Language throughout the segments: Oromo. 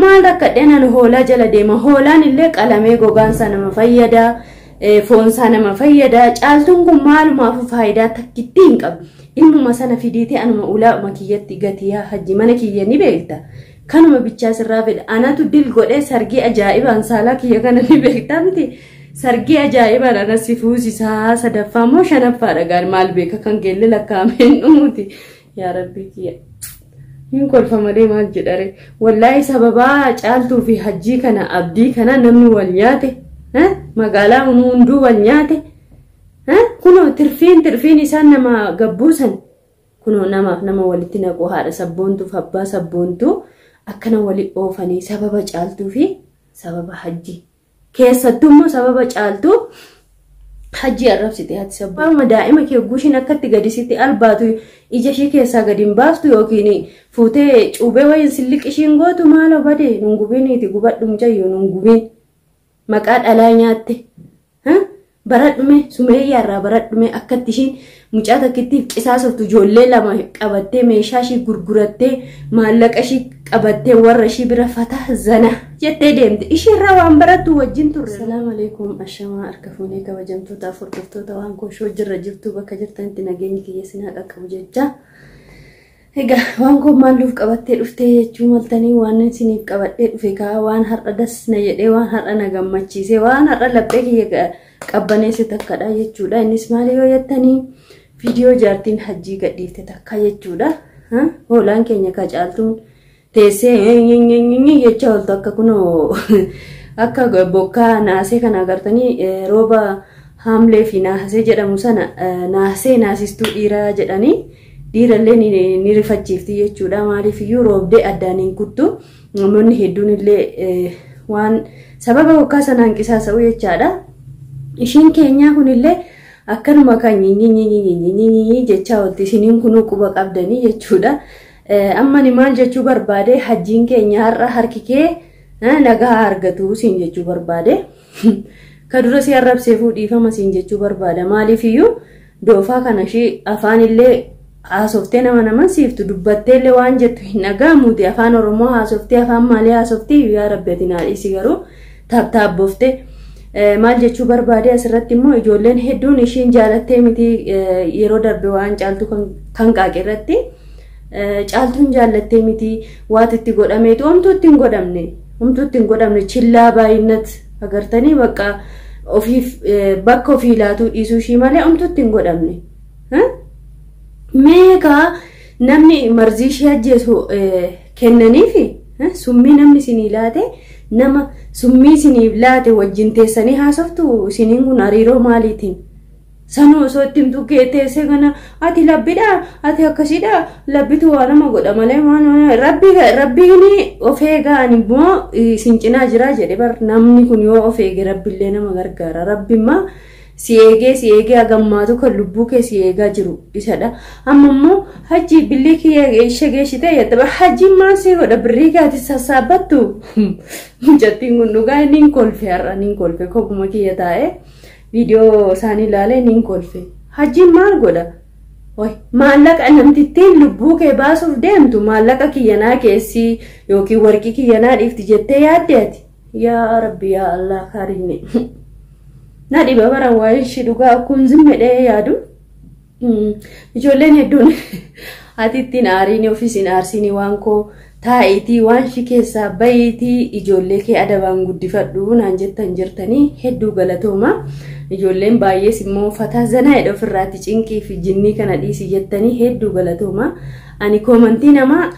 maal rakkadheen ani hoolaa jala deema. Hoolaan illee qalamee gogaan sana nama fayyada, foon sana nama fayyada. Caaltuun kun maalumaaf faayidaa takkitti hin qabu. Ilmuma sana fidiitee anuma ulaa makiyyatti gatiyaa hajji mana kiyya ni beekta. Kanuma bichaa sirraa fedha. Anatu dil godhee sargii ajaa'ibaan saalaa kiyya kana ni beektaa miti. Sargii ajaa'ibaan anas fuusisaa sadaffaa moo shanaffaadha gaari maal beeka kan geelle lakkaa'ameen dhumuuti. Yaa rabbii kiyya. Hin kolfa malee maal jedhare. Wallaahi sababaa caaltuu fi hajjii kana abdii kana namni wal nyaate. Magaalaa hunduu wal nyaate. Kuno tirfiin isaan nama gabbuusan. Kuno nama walitti naquu haadha sabboontuuf abbaa sabboontuu akkana wali oofanii sababa caaltuu fi sababa hajjii. Keessattuu immoo sababa caaltuu hajjii arrabsite haati sabboon. Daa'ima kee guushin akkatti gadisitti albaatu ija ishee keessaa gadi hin baastu yookiin fuutee cuubee wayiin silliqishiin gootu maaloo badee nungubiniiti gubadhu mucayyoo nungubiin maqaa dhalaa nyaatte. Baradhume sumeeyyaarraa baradhume akkatti ishiin mucaa takkittiif qisaasoftu ijoollee lama qabattee meeshaa ishii gurgurattee maallaqa ishii qabattee warra ishii bira fataa zana jettee deemte. Ishiirraa waan barattu wajjin turre. Assalaamu alaykum ashamaa harka fuunee kabajamtootaaf hordoftoota waan koshoo jirra jirtu bakka jirtanitti nageenyi kiyya sinaa qaqqabu jecha. Egaa waan kun maalluuf qabattee dhuftee jechuu maltanii waan isiniif qabadhee dhufe kaa waan har'a das na jedhee waan har'a na gammachiisee waan har'a laphee kiyya qabbaneesse takkadha jechuudha. Innis maali yoo jettanii viidiyoo jaartiin hajjii gadhiifte takka jechuudha. Hoolaan keenya ka caaltuun teessee jecha oltu akka kunoo akka bokkaa naasee kana agartanii rooba haamlee fi naasee jedhamu sana naasee naasistuu dhiiraa jedhanii dhiirallee ni rifachiifti jechuudha. Maaliif iyyuu roobdee addaan hin kuttu. Namoonni hedduun illee waan sababa bokkaa sanaan qisaasa'u jechaadha. Ishiin keenyaa kunillee akkanuma kan jecha olti isiniin kunuu quba qabdanii jechuudha. Amma ni maal jechuu barbaade hajjiin keenya har'a harki kee nagaa argatu siin jechuu barbaade. Ka dura si arrabsee fuudhiifama siin jechuu barbaada. Maaliif iyyuu doofaa kana ishii afaanillee haasoftee nama siiftu dubbatteellee waan jettu hin dhaga'amuuti. Afaan Oromoo haasoftee afaan Maalee haasoftee yaa rabbeetiin haadhiisi garuu taabboftee. Maal jechuu barbaade asirratti immoo ijoolleen hedduun ishiin jaalattee miti yeroo darbe waan caaltuu kan qaaqe irratti caaltuun jaalattee miti waat itti godhameetu homtuutti hin godhamne chillaa baay'inat agartanii bakka ofii laatuu dhiisuu ishii malee homtuutti hin godhamne. Meeqa namni marzii ishee ajjeesu kennaniifi summii namni isinii laate nama summii isiniif laate wajjin teessanii haasoftu isiniin kun hariiroo maaliitiin? Sanuu osoo itti himtu teessee kana ati labbidhaa ati akkasiidhaa labbitu waa nama godha malee waan rabbiin of eegaan immoo isin cinaa jira jedhe bar namni kun yoo of eege rabbiillee nama gargaara. Rabbiimmaa si eegee agammaatu kan lubbuu kee si eegaa jiru isadha. Amma immoo hajji billee kiyya shageeshitee yattaba hajjiin maal si godha birrii gaati sassaabattu. Mucattiin kun dhugaa inni hin kolfe har'a ni kolfe kophuma kiyya taa'ee viidiyoo isaanii ilaalee ni kolfe. Hajjiin maal godha? Maallaqa namtittiin lubbuu kee baasuuf deemtu maallaqa kiyyanaa keessi yookiin warqii kiyyanaa dhiifti jettee yaadde ati. Yaa Rabbi yaa Allah kariine. Na dhiba bara waa'ee ishee dhugaa akkuma zimmedhee yaadu. Ijoolleen hedduun ati ittiin aariin ofiisiin aarsiin waan koo taa'itii waan shi keessaa bayitii ijoollee kee adabaan guddifadhu naan jettan jirtanii hedduu galatooma. Ijoolleen baay'ees immoo fataa zanaa jedha ofirraatti cinqii fi jinnii kana dhiisi jettanii hedduu galatooma. Ani koomantii namaa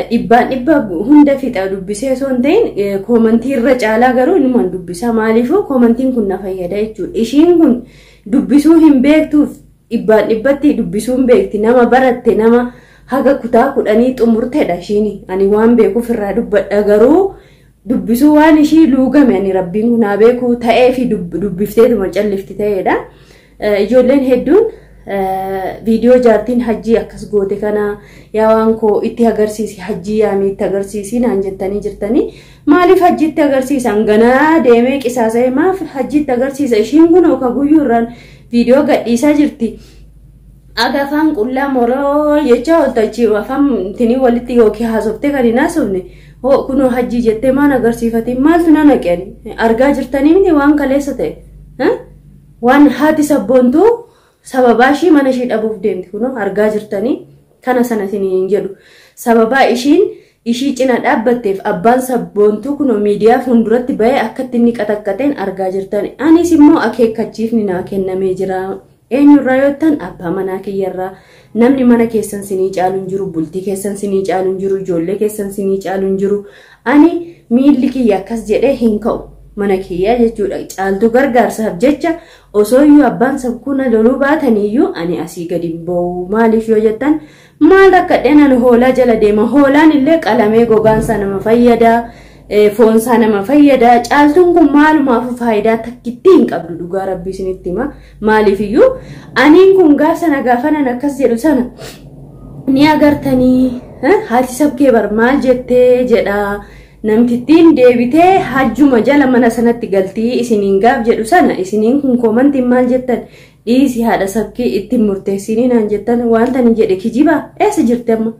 dhibba hunda fixa dubbisee osoo hin ta'in koomantii irra caalaa garuu inumaan dubbisa. Maaliifuu koomantiin kun na fayyada jechuudha. Ishiin kun dubbisuu hin beektuuf dhibbatti dubbisuu hin beekti. Nama baratte nama haga kutaa 10 xumurteedha ishiin. Ani waan beekuuf irraa dubbadha garuu dubbisuu waan ishii luugame ani rabbiin kun haa beeku ta'ee fi dubbifteetuma callifti ta'eedha. Ijoolleen hedduun viidiyoo jaartiin hajjii akkas goote kana yaa waan koo itti agarsiisi hajjii yaamii itti agarsiisi naan jettanii jirtanii maaliif hajjii itti agarsiisan ganaa deemee qisaasa'e maaf hajjii itti agarsiisa ishiin kun oka guyyuurraan viidiyoo gadhiisaa jirti. Agafaan qullaa moroo jecha oltachi afaan tinii walitti yookiin haasoftee kan hin haasofne Ho kuno hajjii jettee maan agarsiifati maaltu na naqeen argaa jirtanii miti waan kaleessa ta'e waan haati sabboontuu sababaa ishii mana ishii dhabuuf deemti kuno argaa jirtanii kana sana isiniin jedhu sababaa ishii cina dhaabbatteef abbaan sabboontuu kuno miidiyaa fuulduratti ba'ee akkatti inni qaxaqqateen argaa jirtanii anis immoo akeekkachiifni naa kennamee jira eenyurraa yoo ta'an abbaa manaa kiyyarraa namni mana keessan sinii caaluun jiru bultii keessan sinii caaluun jiru ijoollee keessan sinii caaluun jiru ani miilli kiyya akkas jedhee hin ka'u mana kiyya jechuudha caaltuu gargaarsaaf jecha osoo iyyuu abbaan sabkuuna loluu baataniyyuu ani asii gadi ba'u maaliif yoo jettan maal akka dhenan hoolaa jala deema hoolaan illee qalamee gogaansa nama fayyada foonsaa nama fayyada caaltuun kun maalumaaf faayidaa takkitti hin qabdu dhugaa rabbii isinitti hima maaliif iyyuu aniin kun gaafsana gaafanan akkas jedhu sana ni agartanii haati sabkee bar maal jettee jedha namtittiin deebitee hajjuma jala mana sanatti galtii isiniin gaaf jedhu sana isiniin kun koomantiin maal jettan dhiisi haadha sabkee ittiin murteessiniin aan jettan wanta ni jedhe kijibaa eessa jirte amma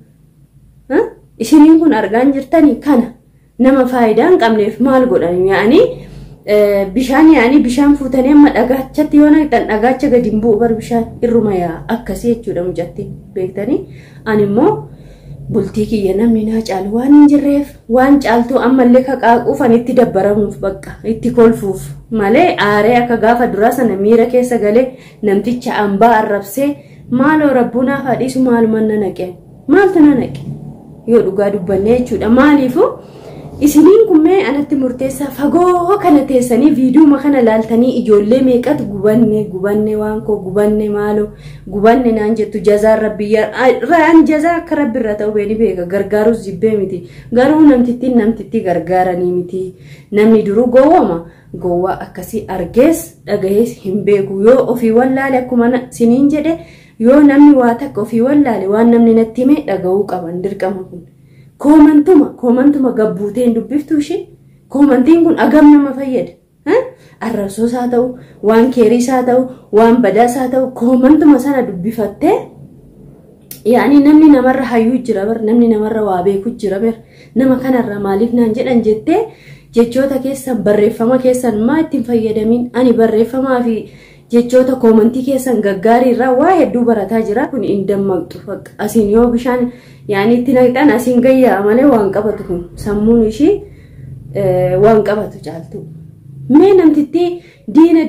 isiniin kun argaan jirtanii kana nama faayidaan qabneef maal godhan yaani bishaan fuutanii amma dhagaachatti yoo naqxan dhagaacha gadi hin bu'u bar bishaan irruma yaa akkasii jechuudha mucatti beektanii ani immoo bultii kiyya namni naa caalu waan hin jirreef waan caaltuu ammallee kaqaaquufan itti dabbaramuuf bakka itti kolfuuf malee aaree akka gaafa duraa sana miira keessa galee namticha ambaa arrabsee maaloo rabbuunaaf haadhiisu maaluman na naqe maaltu na naqe yoo dhugaa dubbannee jechuudha maaliifuu isiniin kummee anatti murteessaa fagoo kana teessanii viidiyoo kana laaltanii ijoollee meeqatu gubanne waan koo gubanne maaloo gubanne naan jettu jazaa rabbiyyaa jazaa akka rabbirra ta'u beeni beeka gargaarus jibbee miti garuu namtitti gargaaranii miti namni duruu gowwaa akkasii argees dhagahees hin beeku yoo ofii wallaale akkuma siniin jedhe yoo namni waa takka ofii wallaale waan namni natti hime dhagahuu qaban dirqama kun koomantuma gabbuuteen dubbiftuu ishee koomantiin kun agam nama fayyada arrabsoos haa ta'u waan keeriis haa ta'u waan badaas haa ta'u koomantuma sana dubbifattee yaani namni namarra hayyuu jira bar namni namarra waa beeku jira bar nama kanarra maaliif naan jedhan jettee jechoota keessan barreeffama keessan maa ittiin fayyadamiin ani barreeffamaa fi jechoota koomantii keessan gaggaarii irraa waa hedduu barataa jira kun hin dammaqxu asiin yoo bishaan yaani itti naqxan asiin gayyaa malee waan qabatu kun sammuun ishii waan qabatu caaltuu mee namtitti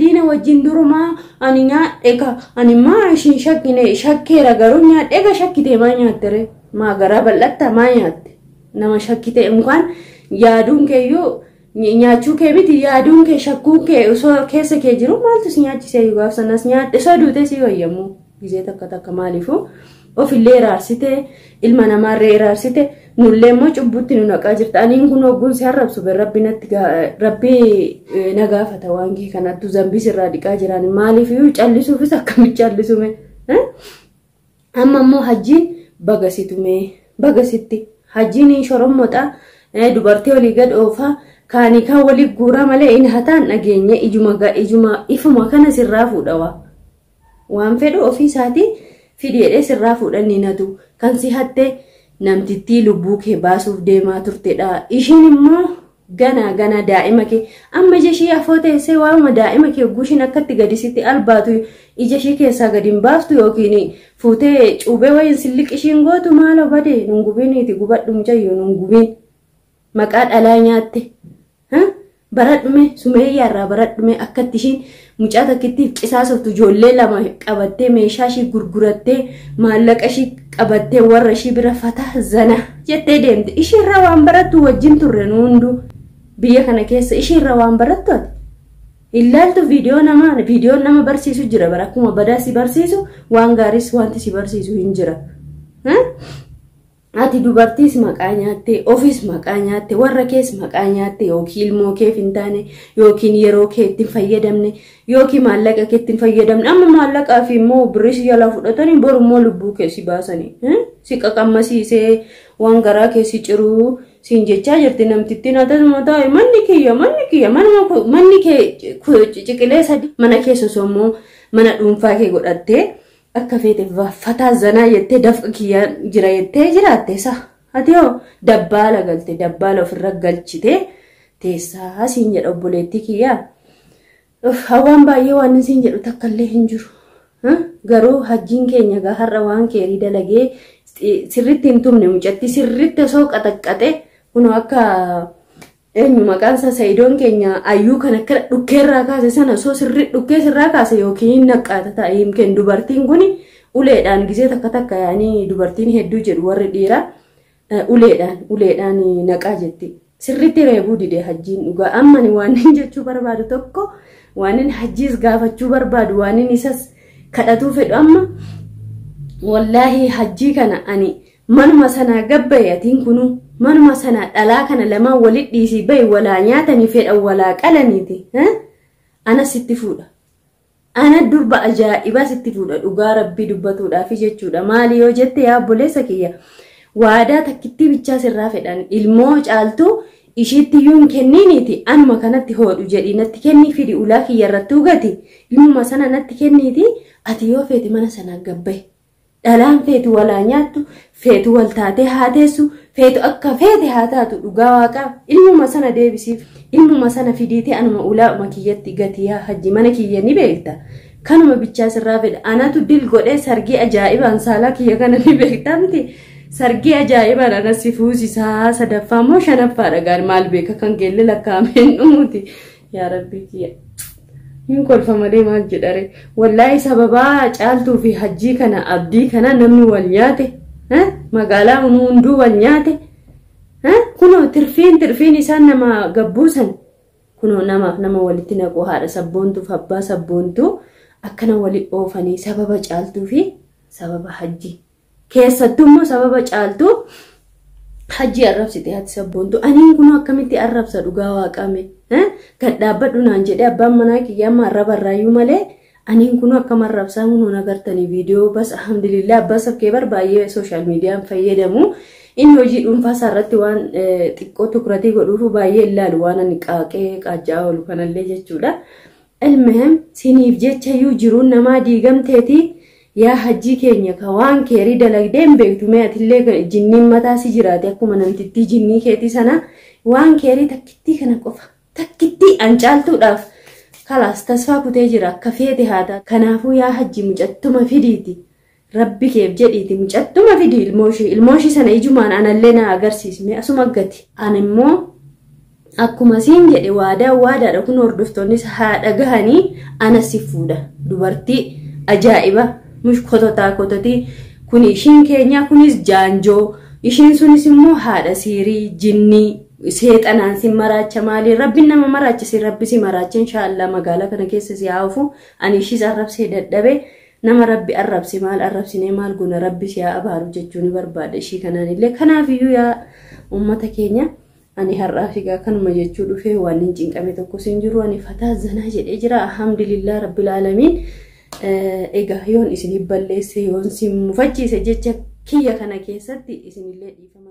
diina wajjin durumaa ani nyaadhe ani maa ishiin shakkeera garuu nyaadhe shakkitee maa nyaattere maa garaa bal'atta maa nyaatte nama shakkitee mukaan yaaduun keeyyuu nyaachuu kee miti yaaduun kee shakkuun kee osoo keessa kee jiru maaltu si nyaachisee yoo gaafsanas nyaadhe osoo duutee si wayyamu gisee takka maaliifuu ofillee raarsite ilma namaarree raarsite nullee immoo cubbutti nu naqaa jirta aniin kun hogguun si harrabsu rabbi na gaafata waan kee kanattu zambiis irraa dhiqaa jiran maaliifiyyuu callisuufis akkamitti callisume amma immoo hajjiin bagasitti hajjiin shorommoodha dubartii olii gad oofaa kaanii kan walii guuraa malee inni hataan dhageenye ijuma ifuma kana sirraa fuudhawa waan fedhu ofii isaatii fidee sirraa fuudhanni natu kan si hatte namtittii lubbuu kee baasuuf deemaa turtedha ishiin immoo gana daa'ima kee amma jeshii afoo teessee waanuma daa'ima kee gushin akkatti gadisitti albaatu ija ishii keessaa gadi hin baaftu yookiin fuutee cuubee wayin silliq ishiin gootu maaloo badee nungubiniiti gubadhu mucayyoo nungubiin maqaa dhalaa nyaatte baradhume sumeeyyaarraa baradhume akkatti ishiin mucaa takkitti qisaasoftu ijoollee lama qabattee meeshaa ishii gurgurattee maallaqa ishii qabattee warra ishii bira fataa zana jettee deemte ishiirraa waan barattu wajjin turre nu hundu biyya kana keessa ishiirraa waan barattu ati illaaltu viidiyoon nama barsiisu jira bara akkuma badaa si barsiisu waan gaariis wanti si barsiisu hin jira ati dubartiis maqaa nyaatte ofis maqaa nyaatte warra kees maqaa nyaatte yookiin ilmoo keef hin taane yookiin yeroo kee ittiin fayyadamne yookiin maallaqa kee ittiin fayyadamne amma maallaqaa fi immoo birrii si jalaa fudhatanii boru immoo lubbuu kee si baasanii si qaqammasiisee waan garaa kee si ciruu siin jechaa jirti namtittiin hatasuma taa'e manni kee ciqilee sadi mana keessa osoo immoo mana dhuunfaa kee godhattee akka feete fataa zanaa jettee dafqa kiyyaa jira jettee jiraatte Atiyoo dabbaala galte dabbaala ofirra galchite teessaa siin jedha obboleettii kiyyaa. Hawaan baay'ee waan siin jedhu takka illee hin jiru. Garuu hajjiin keenya gaharra waan keerii dalagee sirriitti hin tumne mucatti sirriitti osoo qaxaqqate kun akka eenyu maqaan isaa Sayidoon keenya ayyuu kan akka dhukkeerraa kaase sana osoo sirriitti dhukkee sirraa kaase yookiin naqqaata ta'e himkeen dubartiin kun uleedhaan gisee takka yaanii dubartiin hedduu jedhu warri dhiiraa uleedhaan naqaa jetti. Sirriitti reebuu dide hajjiin dhugaa ammani waan hin jechuu barbaadu tokko waan hin hajjiis gaafachuu barbaadu waan hin isas kadhatuu fedhu amma wallahi hajjii kana ani manuma sana gabbayatiin kunu manuma sana dhalaa kana lama walit dhiisii bay walaa nyaatanii fedhan walaa qalaniiti ana sitti fuudha ana durba ajaa'iba sitti fuudha dhugaa rabbii dubbatuudhaaf jechuudha maali yoo jette yaa obboleessa kiyya waadaa takkitti bichaa sirraa fedhan ilmoo Caaltuu ishiitti yuun kenniiniti anuma kanatti hoodhu jedhi natti kennii fidi ulaa kiyyarratti ugati ilmuma sana natti kenniiti ati yoo feeti mana sana gabbaye dhalaan feetu walaa nyaattu feetu wal taatee haa teessu feetu akka feete haa taatu dhugaa waaqaa ilmuma sana deebisiif ilmuma sana fidiitee anuma ulaa kiyyatti gati yaa hajji mana kiyya ni beekta kanuma bichaa sirraa fedha anatu dil godhee sargii ajaa'ibaan saalaa kiyya kana ni beekta miti sargii ajaa'ibaan anas fuusisaa sadaffaa moo shanaffaa dhagaan maal beeka kan geelle lakkaa'ameen dhumuuti yaa rabbii kiyya. Hin kolfa malee maal jedhare wallahi sababa Caaltuu fi hajjii kana abdii kana namni wal nyaate magaalaa hunduu wal nyaate kuno tirfiin isaan nama gabbuusan kuno nama walitti naqu haadha sabboontuu fi abbaa sabboontuu akkana wali oofanii sababa Caaltuu fi sababa hajjii keessattuu immoo sababa Caaltuu hajjii arrabsite haati sabboontuu aniin kuno akkamitti arrabsa dhugaa waaqame kan dhaabbadhu naan jedhee abbaan manaa kiyyaa arraba irraayyuu malee aniin kun akka marrabsaa hunuun agartanii viidiyoo bas alhamdulillah abbaa sabkee baay'ee sooshaal miidiyaan fayyadamu inni hojii dhuunfaa isaarratti waan xiqqoo tukuratii godhuuf baay'ee ilaalu waan ani qaaqee qaajjaa oolu kanallee jechuudha. Ilmeen siniif jechayyuu jiruun namaa diigamteeti yaa hajjii keenya ka waan keerii dalagdeen beektu mee atillee jinniin mataa si jiraate akkuma namtittii jinnii keetii sana waan keerii takkittii kana qofa. Takkitti an Caaltuudhaaf kalaas tasfaa kutee jira akka feete haata kanaafuu yaa hajji mucattuma fidiiti rabbi keef jedhiiti mucattuma fidi ilmooshii sana ijumaan anallee na agarsiisme asuma gati an immoo akkuma siin jedhe waadaadha kun hordoftoonnis haadha gahanii ana si fuudha dubartii ajaa'iba mush kototii kun ishiin keenya kunis jaanjoo ishiin sunis immoo haadha siirii jinnii seexanaan si maraacha maali rabbi nama maraacha si rabbi si maraacha inshallah magaalaa kana keessa si haafu ani ishis arrabsee dadhabe nama rabbi arrabsi maal arrabsine maal guna rabbi si abaaru jechuun barbaada ishii kanaan illee kanaaf iyyuu yaa ummata keenya ani har'aa figaa kanuma jechuu dhufee waan hin cinqame tokko sin jiru ani fataa zanaa jedhee jira alhamdulillah rabbil alamin egaa yoon isin balleesse yoon sin mufachiise jecha kiyya kana keessatti isinillee dhiifama